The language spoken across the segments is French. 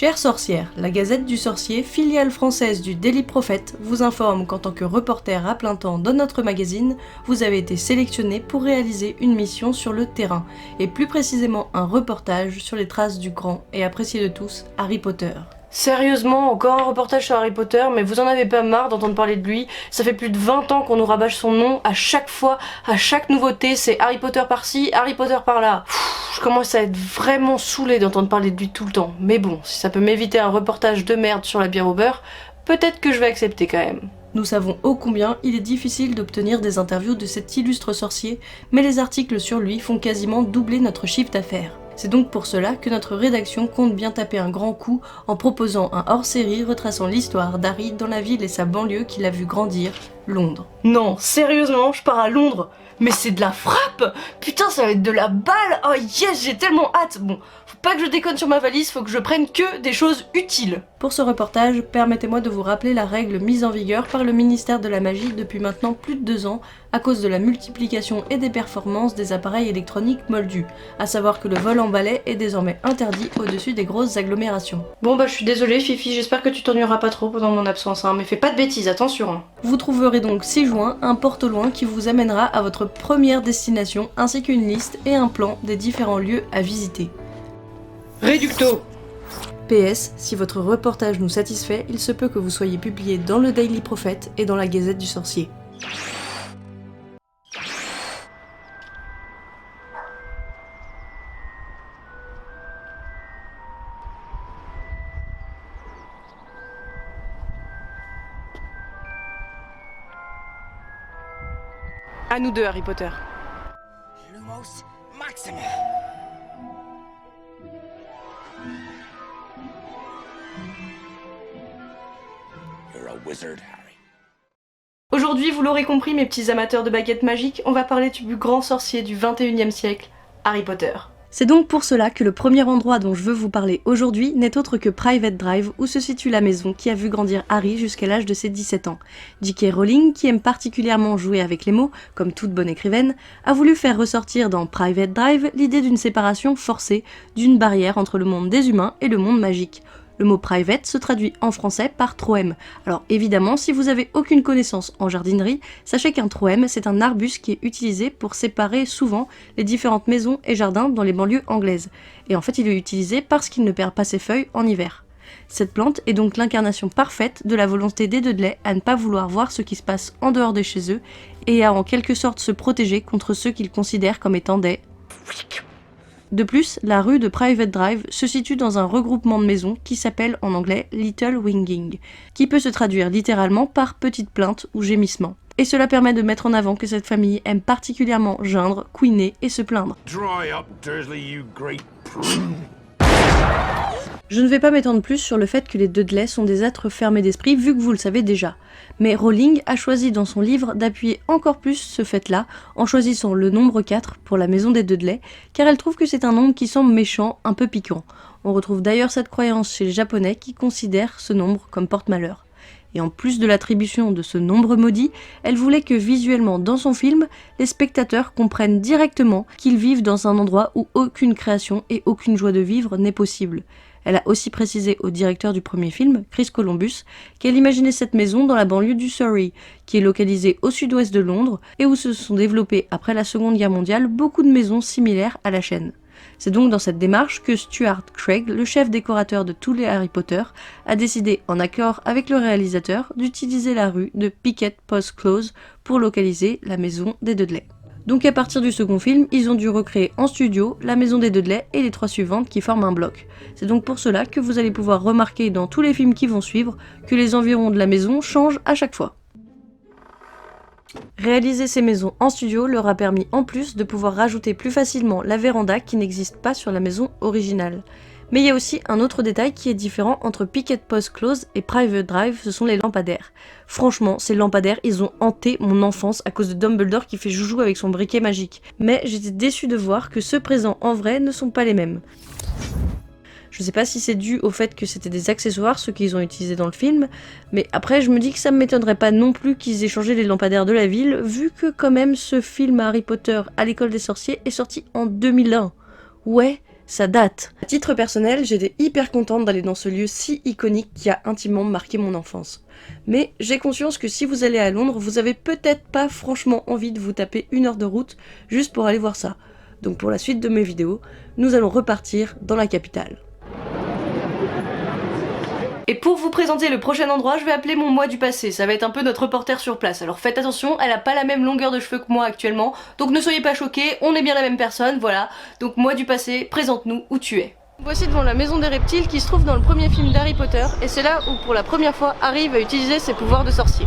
Chère sorcière, la Gazette du Sorcier, filiale française du Daily Prophet, vous informe qu'en tant que reporter à plein temps dans notre magazine, vous avez été sélectionné pour réaliser une mission sur le terrain, et plus précisément un reportage sur les traces du grand et apprécié de tous, Harry Potter. Sérieusement, encore un reportage sur Harry Potter, mais vous en avez pas marre d'entendre parler de lui? Ça fait plus de 20 ans qu'on nous rabâche son nom, à chaque fois, à chaque nouveauté, c'est Harry Potter par-ci, Harry Potter par-là. Je commence à être vraiment saoulée d'entendre parler de lui tout le temps, mais bon, si ça peut m'éviter un reportage de merde sur la bière au beurre, peut-être que je vais accepter quand même. Nous savons ô combien il est difficile d'obtenir des interviews de cet illustre sorcier, mais les articles sur lui font quasiment doubler notre chiffre d'affaires. C'est donc pour cela que notre rédaction compte bien taper un grand coup en proposant un hors-série retraçant l'histoire d'Harry dans la ville et sa banlieue qu'il a vu grandir, Londres. Non, sérieusement, je pars à Londres. Mais c'est de la frappe! Putain, ça va être de la balle! Oh yes, j'ai tellement hâte! Bon, faut pas que je déconne sur ma valise, faut que je prenne que des choses utiles. Pour ce reportage, permettez-moi de vous rappeler la règle mise en vigueur par le ministère de la Magie depuis maintenant plus de 2 ans à cause de la multiplication et des performances des appareils électroniques moldus, à savoir que le vol en balai est désormais interdit au-dessus des grosses agglomérations. Bon bah je suis désolée Fifi, j'espère que tu t'ennuieras pas trop pendant mon absence, hein, mais fais pas de bêtises, attention. Hein. Vous trouverez donc 6 juin un porte au loin qui vous amènera à votre première destination ainsi qu'une liste et un plan des différents lieux à visiter. Réducto. PS, si votre reportage nous satisfait, il se peut que vous soyez publié dans le Daily Prophet et dans la Gazette du Sorcier. À nous deux, Harry Potter. Lumos Maxima. You're a wizard, Harry. Aujourd'hui, vous l'aurez compris, mes petits amateurs de baguettes magiques, on va parler du plus grand sorcier du 21e siècle, Harry Potter. C'est donc pour cela que le premier endroit dont je veux vous parler aujourd'hui n'est autre que Private Drive, où se situe la maison qui a vu grandir Harry jusqu'à l'âge de ses 17 ans. J.K. Rowling, qui aime particulièrement jouer avec les mots, comme toute bonne écrivaine, a voulu faire ressortir dans Private Drive l'idée d'une séparation forcée, d'une barrière entre le monde des humains et le monde magique. Le mot private se traduit en français par troème. Alors évidemment, si vous avez aucune connaissance en jardinerie, sachez qu'un troème, c'est un arbuste qui est utilisé pour séparer souvent les différentes maisons et jardins dans les banlieues anglaises. Et en fait, il est utilisé parce qu'il ne perd pas ses feuilles en hiver. Cette plante est donc l'incarnation parfaite de la volonté des Dudley à ne pas vouloir voir ce qui se passe en dehors de chez eux et à en quelque sorte se protéger contre ceux qu'ils considèrent comme étant des... De plus, la rue de Private Drive se situe dans un regroupement de maisons qui s'appelle en anglais Little Winging, qui peut se traduire littéralement par petite plainte ou gémissement. Et cela permet de mettre en avant que cette famille aime particulièrement geindre, couiner et se plaindre. Dry up, Dursley, you great prune. Je ne vais pas m'étendre plus sur le fait que les Dudley sont des êtres fermés d'esprit vu que vous le savez déjà. Mais Rowling a choisi dans son livre d'appuyer encore plus ce fait-là en choisissant le nombre 4 pour la maison des Dudley, car elle trouve que c'est un nombre qui semble méchant, un peu piquant. On retrouve d'ailleurs cette croyance chez les Japonais qui considèrent ce nombre comme porte-malheur. Et en plus de l'attribution de ce nombre maudit, elle voulait que visuellement dans son film, les spectateurs comprennent directement qu'ils vivent dans un endroit où aucune création et aucune joie de vivre n'est possible. Elle a aussi précisé au directeur du premier film, Chris Columbus, qu'elle imaginait cette maison dans la banlieue du Surrey, qui est localisée au sud-ouest de Londres et où se sont développées après la Seconde Guerre mondiale beaucoup de maisons similaires à la chaîne. C'est donc dans cette démarche que Stuart Craig, le chef décorateur de tous les Harry Potter, a décidé, en accord avec le réalisateur, d'utiliser la rue de Picket Post Close pour localiser la maison des Dudley. Donc à partir du second film, ils ont dû recréer en studio la maison des Dudley et les 3 suivantes qui forment un bloc. C'est donc pour cela que vous allez pouvoir remarquer dans tous les films qui vont suivre que les environs de la maison changent à chaque fois. Réaliser ces maisons en studio leur a permis en plus de pouvoir rajouter plus facilement la véranda qui n'existe pas sur la maison originale. Mais il y a aussi un autre détail qui est différent entre Picket Post Close et Private Drive, ce sont les lampadaires. Franchement, ces lampadaires, ils ont hanté mon enfance à cause de Dumbledore qui fait joujou avec son briquet magique. Mais j'étais déçue de voir que ceux présents en vrai ne sont pas les mêmes. Je sais pas si c'est dû au fait que c'était des accessoires, ceux qu'ils ont utilisés dans le film, mais après je me dis que ça me m'étonnerait pas non plus qu'ils aient changé les lampadaires de la ville, vu que quand même ce film Harry Potter à l'école des sorciers est sorti en 2001. Ouais, Ça date. À titre personnel, j'étais hyper contente d'aller dans ce lieu si iconique qui a intimement marqué mon enfance. Mais j'ai conscience que si vous allez à Londres, vous avez peut-être pas franchement envie de vous taper 1 heure de route juste pour aller voir ça. Donc pour la suite de mes vidéos, nous allons repartir dans la capitale. Et pour vous présenter le prochain endroit, je vais appeler mon moi du passé, ça va être un peu notre reporter sur place. Alors faites attention, elle a pas la même longueur de cheveux que moi actuellement, donc ne soyez pas choqués, on est bien la même personne, voilà. Donc moi du passé, présente-nous où tu es. Voici devant la maison des reptiles qui se trouve dans le premier film d'Harry Potter, et c'est là où pour la première fois Harry va utiliser ses pouvoirs de sorcier.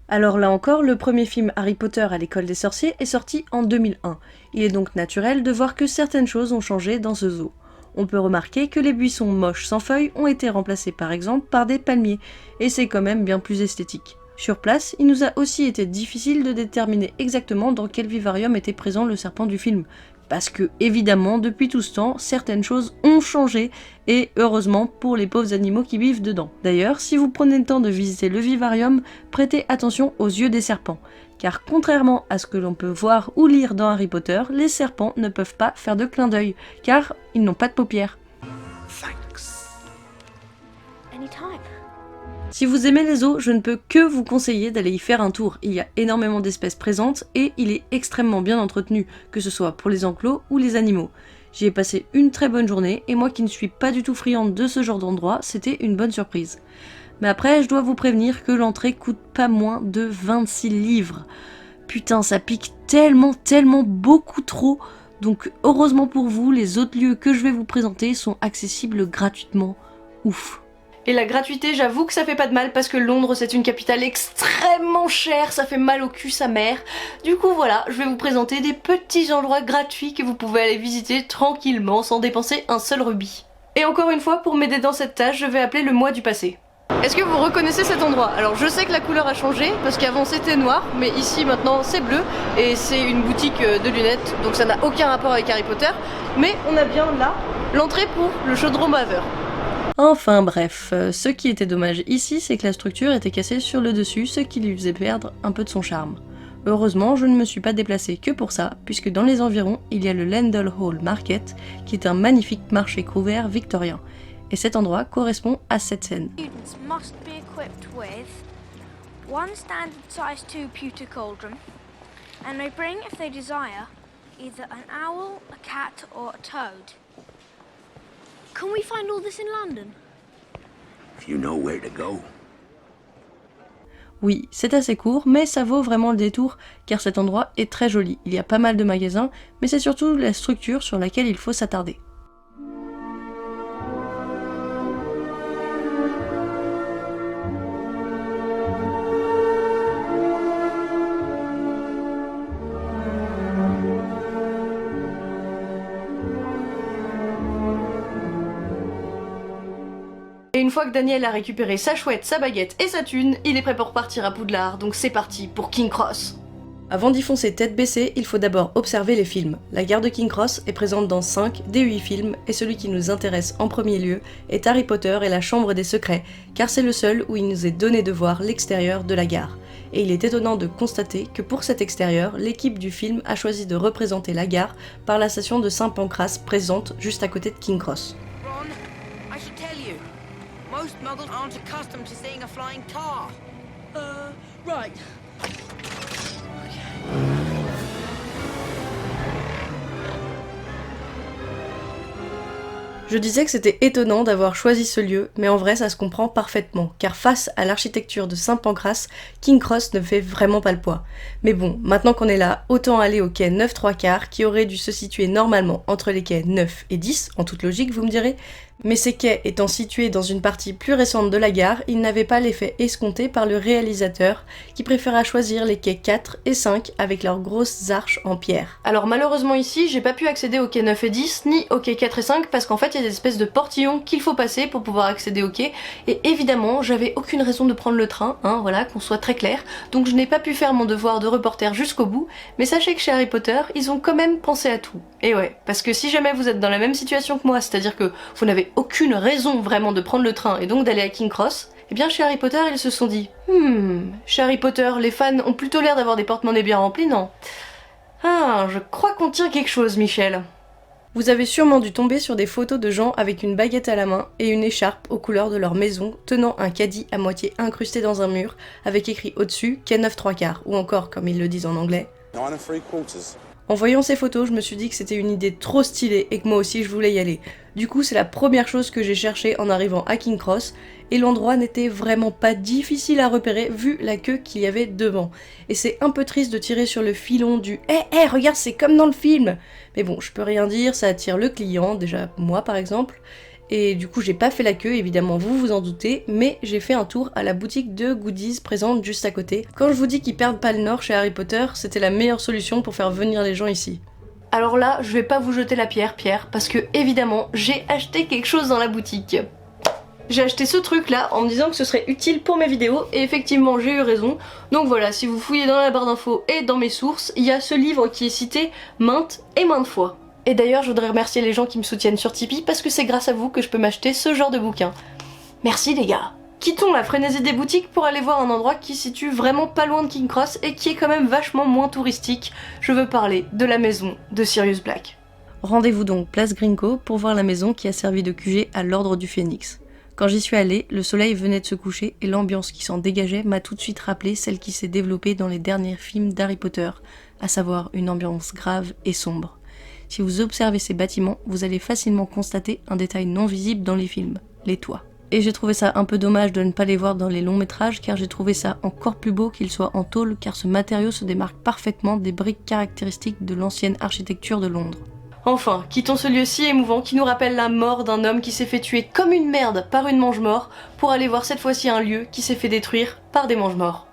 Alors là encore, le premier film Harry Potter à l'école des sorciers est sorti en 2001. Il est donc naturel de voir que certaines choses ont changé dans ce zoo. On peut remarquer que les buissons moches sans feuilles ont été remplacés par exemple par des palmiers, et c'est quand même bien plus esthétique. Sur place, il nous a aussi été difficile de déterminer exactement dans quel vivarium était présent le serpent du film, parce que évidemment, depuis tout ce temps, certaines choses ont changé, et heureusement pour les pauvres animaux qui vivent dedans. D'ailleurs, si vous prenez le temps de visiter le vivarium, prêtez attention aux yeux des serpents. Car contrairement à ce que l'on peut voir ou lire dans Harry Potter, les serpents ne peuvent pas faire de clin d'œil, car ils n'ont pas de paupières. Thanks. Anytime. Si vous aimez les zoos, je ne peux que vous conseiller d'aller y faire un tour. Il y a énormément d'espèces présentes et il est extrêmement bien entretenu, que ce soit pour les enclos ou les animaux. J'y ai passé une très bonne journée et moi qui ne suis pas du tout friande de ce genre d'endroit, c'était une bonne surprise. Mais après, je dois vous prévenir que l'entrée coûte pas moins de 26 livres. Putain, ça pique tellement beaucoup trop. Donc heureusement pour vous, les autres lieux que je vais vous présenter sont accessibles gratuitement. Ouf. Et la gratuité, j'avoue que ça fait pas de mal parce que Londres c'est une capitale extrêmement chère, ça fait mal au cul sa mère. Du coup voilà, je vais vous présenter des petits endroits gratuits que vous pouvez aller visiter tranquillement sans dépenser un seul rubis. Et encore une fois, pour m'aider dans cette tâche, je vais appeler le moi du passé. Est-ce que vous reconnaissez cet endroit? Alors je sais que la couleur a changé parce qu'avant c'était noir, mais ici maintenant c'est bleu et c'est une boutique de lunettes, donc ça n'a aucun rapport avec Harry Potter, mais on a bien là l'entrée pour le chaudron baveur. Enfin bref, ce qui était dommage ici, c'est que la structure était cassée sur le dessus, ce qui lui faisait perdre un peu de son charme. Heureusement, je ne me suis pas déplacée que pour ça, puisque dans les environs, il y a le Landell Hall Market, qui est un magnifique marché couvert victorien. Et cet endroit correspond à cette scène. Students must be equipped with one standard size 2 pewter cauldron, and may bring, if they desire, either an owl, a cat, or a toad. Can we find all this in London? If you know where to go. Oui, c'est assez court, mais ça vaut vraiment le détour, car cet endroit est très joli. Il y a pas mal de magasins, mais c'est surtout la structure sur laquelle il faut s'attarder. Et une fois que Daniel a récupéré sa chouette, sa baguette et sa thune, il est prêt pour partir à Poudlard, donc c'est parti pour King Cross. Avant d'y foncer tête baissée, il faut d'abord observer les films. La gare de King Cross est présente dans 5 des 8 films, et celui qui nous intéresse en premier lieu est Harry Potter et la Chambre des Secrets, car c'est le seul où il nous est donné de voir l'extérieur de la gare. Et il est étonnant de constater que pour cet extérieur, l'équipe du film a choisi de représenter la gare par la station de Saint-Pancras présente juste à côté de King Cross. Ron, I should tell you. Most muggles aren't accustomed to seeing a flying car. Right. Je disais que c'était étonnant d'avoir choisi ce lieu, mais en vrai ça se comprend parfaitement, car face à l'architecture de Saint-Pancras, King Cross ne fait vraiment pas le poids. Mais bon, maintenant qu'on est là, autant aller au quai 9 3/4, qui aurait dû se situer normalement entre les quais 9 et 10, en toute logique vous me direz, mais ces quais étant situés dans une partie plus récente de la gare, ils n'avaient pas l'effet escompté par le réalisateur, qui préféra choisir les quais 4 et 5 avec leurs grosses arches en pierre. Alors malheureusement ici, j'ai pas pu accéder aux quais 9 et 10, ni aux quais 4 et 5, parce qu'en fait il y a des espèces de portillons qu'il faut passer pour pouvoir accéder au quai, et évidemment j'avais aucune raison de prendre le train, hein, voilà, qu'on soit très clair, donc je n'ai pas pu faire mon devoir de reporter jusqu'au bout, mais sachez que chez Harry Potter, ils ont quand même pensé à tout. Et ouais, parce que si jamais vous êtes dans la même situation que moi, c'est-à-dire que vous n'avez aucune raison vraiment de prendre le train et donc d'aller à King Cross, eh bien chez Harry Potter ils se sont dit chez Harry Potter les fans ont plutôt l'air d'avoir des porte-monnaies bien remplis, non? Ah, je crois qu'on tient quelque chose, Michel. Vous avez sûrement dû tomber sur des photos de gens avec une baguette à la main et une écharpe aux couleurs de leur maison, tenant un caddie à moitié incrusté dans un mur, avec écrit au-dessus « K9 3/4 » ou encore, comme ils le disent en anglais. 9 3/4. En voyant ces photos, je me suis dit que c'était une idée trop stylée et que moi aussi je voulais y aller. Du coup, c'est la première chose que j'ai cherché en arrivant à King Cross, et l'endroit n'était vraiment pas difficile à repérer vu la queue qu'il y avait devant. Et c'est un peu triste de tirer sur le filon du « Hé, regarde, c'est comme dans le film !» Mais bon, je peux rien dire, ça attire le client, déjà moi par exemple. Et du coup, j'ai pas fait la queue, évidemment, vous vous en doutez, mais j'ai fait un tour à la boutique de goodies présente juste à côté. Quand je vous dis qu'ils perdent pas le nord chez Harry Potter, c'était la meilleure solution pour faire venir les gens ici. Alors là, je vais pas vous jeter la pierre, parce que évidemment, j'ai acheté quelque chose dans la boutique. J'ai acheté ce truc là en me disant que ce serait utile pour mes vidéos, et effectivement j'ai eu raison. Donc voilà, si vous fouillez dans la barre d'infos et dans mes sources, il y a ce livre qui est cité maintes et maintes fois. Et d'ailleurs, je voudrais remercier les gens qui me soutiennent sur Tipeee parce que c'est grâce à vous que je peux m'acheter ce genre de bouquin. Merci les gars. Quittons la frénésie des boutiques pour aller voir un endroit qui se situe vraiment pas loin de King Cross et qui est quand même vachement moins touristique. Je veux parler de la maison de Sirius Black. Rendez-vous donc place Gringo pour voir la maison qui a servi de QG à l'Ordre du Phénix. Quand j'y suis allée, le soleil venait de se coucher et l'ambiance qui s'en dégageait m'a tout de suite rappelé celle qui s'est développée dans les derniers films d'Harry Potter, à savoir une ambiance grave et sombre. Si vous observez ces bâtiments, vous allez facilement constater un détail non visible dans les films, les toits. Et j'ai trouvé ça un peu dommage de ne pas les voir dans les longs métrages car j'ai trouvé ça encore plus beau qu'ils soient en tôle car ce matériau se démarque parfaitement des briques caractéristiques de l'ancienne architecture de Londres. Enfin, quittons ce lieu si émouvant qui nous rappelle la mort d'un homme qui s'est fait tuer comme une merde par une mange-mort pour aller voir cette fois-ci un lieu qui s'est fait détruire par des mange-morts.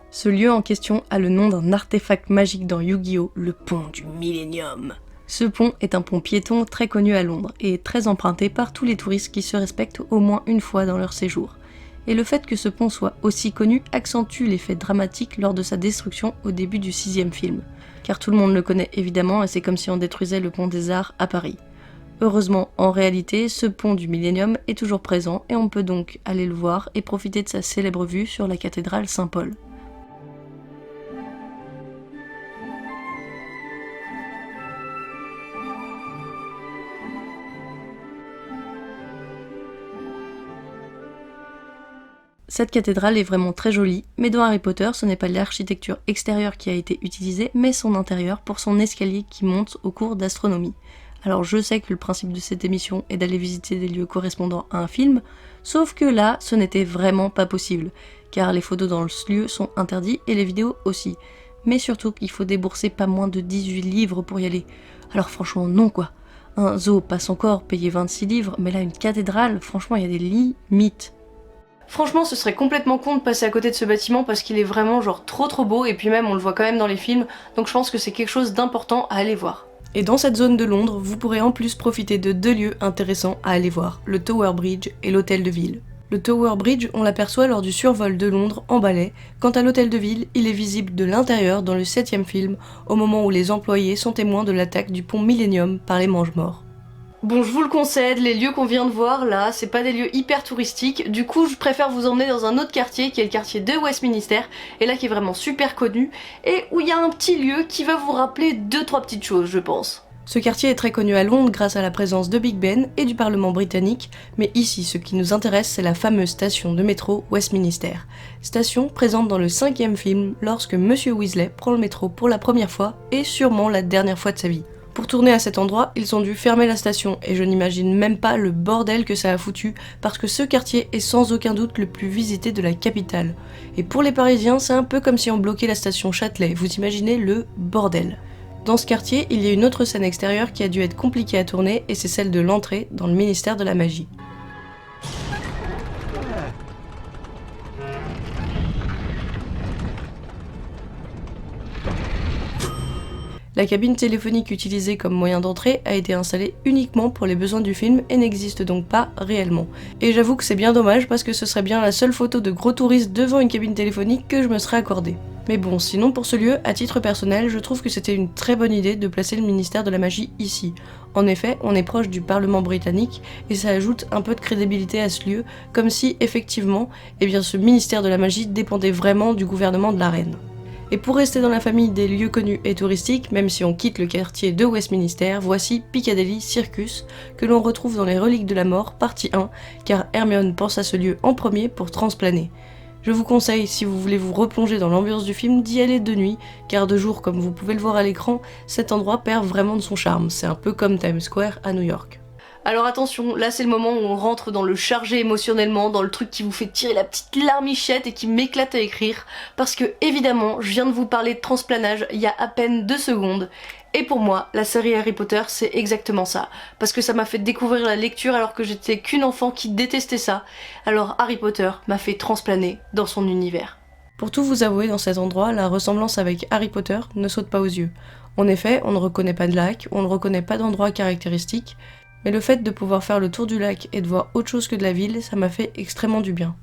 Ce lieu en question a le nom d'un artefact magique dans Yu-Gi-Oh! Le pont du Millénium. Ce pont est un pont piéton très connu à Londres et très emprunté par tous les touristes qui se respectent au moins une fois dans leur séjour. Et le fait que ce pont soit aussi connu accentue l'effet dramatique lors de sa destruction au début du 6e film. Car tout le monde le connaît évidemment et c'est comme si on détruisait le pont des Arts à Paris. Heureusement, en réalité, ce pont du Millénium est toujours présent et on peut donc aller le voir et profiter de sa célèbre vue sur la cathédrale Saint-Paul. Cette cathédrale est vraiment très jolie, mais dans Harry Potter, ce n'est pas l'architecture extérieure qui a été utilisée, mais son intérieur pour son escalier qui monte au cours d'astronomie. Alors je sais que le principe de cette émission est d'aller visiter des lieux correspondant à un film, sauf que là, ce n'était vraiment pas possible, car les photos dans ce lieu sont interdites et les vidéos aussi. Mais surtout qu'il faut débourser pas moins de 18 livres pour y aller. Alors franchement non quoi. Un zoo passe encore payer 26 livres, mais là une cathédrale, franchement il y a des limites. Franchement, ce serait complètement con de passer à côté de ce bâtiment parce qu'il est vraiment genre trop beau et puis même on le voit quand même dans les films, donc je pense que c'est quelque chose d'important à aller voir. Et dans cette zone de Londres, vous pourrez en plus profiter de 2 lieux intéressants à aller voir, le Tower Bridge et l'Hôtel de Ville. Le Tower Bridge, on l'aperçoit lors du survol de Londres en balai, quant à l'Hôtel de Ville, il est visible de l'intérieur dans le 7e film, au moment où les employés sont témoins de l'attaque du pont Millennium par les mange-morts. Bon, je vous le concède, les lieux qu'on vient de voir là, c'est pas des lieux hyper touristiques, du coup je préfère vous emmener dans un autre quartier qui est le quartier de Westminster, et là qui est vraiment super connu, et où il y a un petit lieu qui va vous rappeler 2-3 petites choses, je pense. Ce quartier est très connu à Londres grâce à la présence de Big Ben et du Parlement britannique, mais ici ce qui nous intéresse c'est la fameuse station de métro Westminster. Station présente dans le 5e film lorsque Monsieur Weasley prend le métro pour la première fois et sûrement la dernière fois de sa vie. Pour tourner à cet endroit, ils ont dû fermer la station et je n'imagine même pas le bordel que ça a foutu parce que ce quartier est sans aucun doute le plus visité de la capitale. Et pour les Parisiens, c'est un peu comme si on bloquait la station Châtelet, vous imaginez le bordel. Dans ce quartier, il y a une autre scène extérieure qui a dû être compliquée à tourner et c'est celle de l'entrée dans le ministère de la Magie. La cabine téléphonique utilisée comme moyen d'entrée a été installée uniquement pour les besoins du film et n'existe donc pas réellement. Et j'avoue que c'est bien dommage parce que ce serait bien la seule photo de gros touristes devant une cabine téléphonique que je me serais accordée. Mais bon, sinon pour ce lieu, à titre personnel, je trouve que c'était une très bonne idée de placer le ministère de la Magie ici. En effet, on est proche du Parlement britannique et ça ajoute un peu de crédibilité à ce lieu, comme si effectivement, ce ministère de la Magie dépendait vraiment du gouvernement de la reine. Et pour rester dans la famille des lieux connus et touristiques, même si on quitte le quartier de Westminster, voici Piccadilly Circus, que l'on retrouve dans les Reliques de la Mort, partie 1, car Hermione pense à ce lieu en premier pour transplaner. Je vous conseille, si vous voulez vous replonger dans l'ambiance du film, d'y aller de nuit, car de jour, comme vous pouvez le voir à l'écran, cet endroit perd vraiment de son charme, c'est un peu comme Times Square à New York. Alors attention, là c'est le moment où on rentre dans le chargé émotionnellement, dans le truc qui vous fait tirer la petite larmichette et qui m'éclate à écrire, parce que évidemment, je viens de vous parler de transplanage il y a à peine 2 secondes, et pour moi, la série Harry Potter c'est exactement ça, parce que ça m'a fait découvrir la lecture alors que j'étais qu'une enfant qui détestait ça, alors Harry Potter m'a fait transplaner dans son univers. Pour tout vous avouer, dans cet endroit, la ressemblance avec Harry Potter ne saute pas aux yeux. En effet, on ne reconnaît pas de lac, on ne reconnaît pas d'endroit caractéristique, mais le fait de pouvoir faire le tour du lac et de voir autre chose que de la ville, ça m'a fait extrêmement du bien.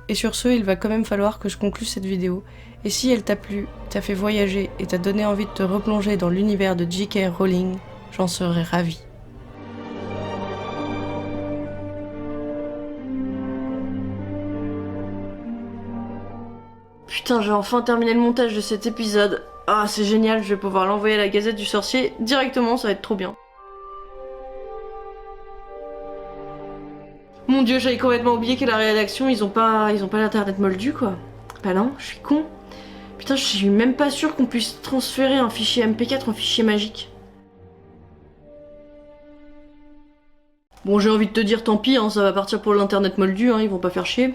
Et sur ce, il va quand même falloir que je conclue cette vidéo. Et si elle t'a plu, t'a fait voyager et t'a donné envie de te replonger dans l'univers de J.K. Rowling, j'en serais ravie. Putain, j'ai enfin terminé le montage de cet épisode. Ah, c'est génial, je vais pouvoir l'envoyer à la Gazette du Sorcier directement, ça va être trop bien. Mon dieu, j'avais complètement oublié qu'à la rédaction, ils ont pas l'internet moldu quoi. Bah non, je suis con. Putain, je suis même pas sûre qu'on puisse transférer un fichier MP4 en fichier magique. Bon, j'ai envie de te dire tant pis, hein, ça va partir pour l'internet moldu, hein, ils vont pas faire chier.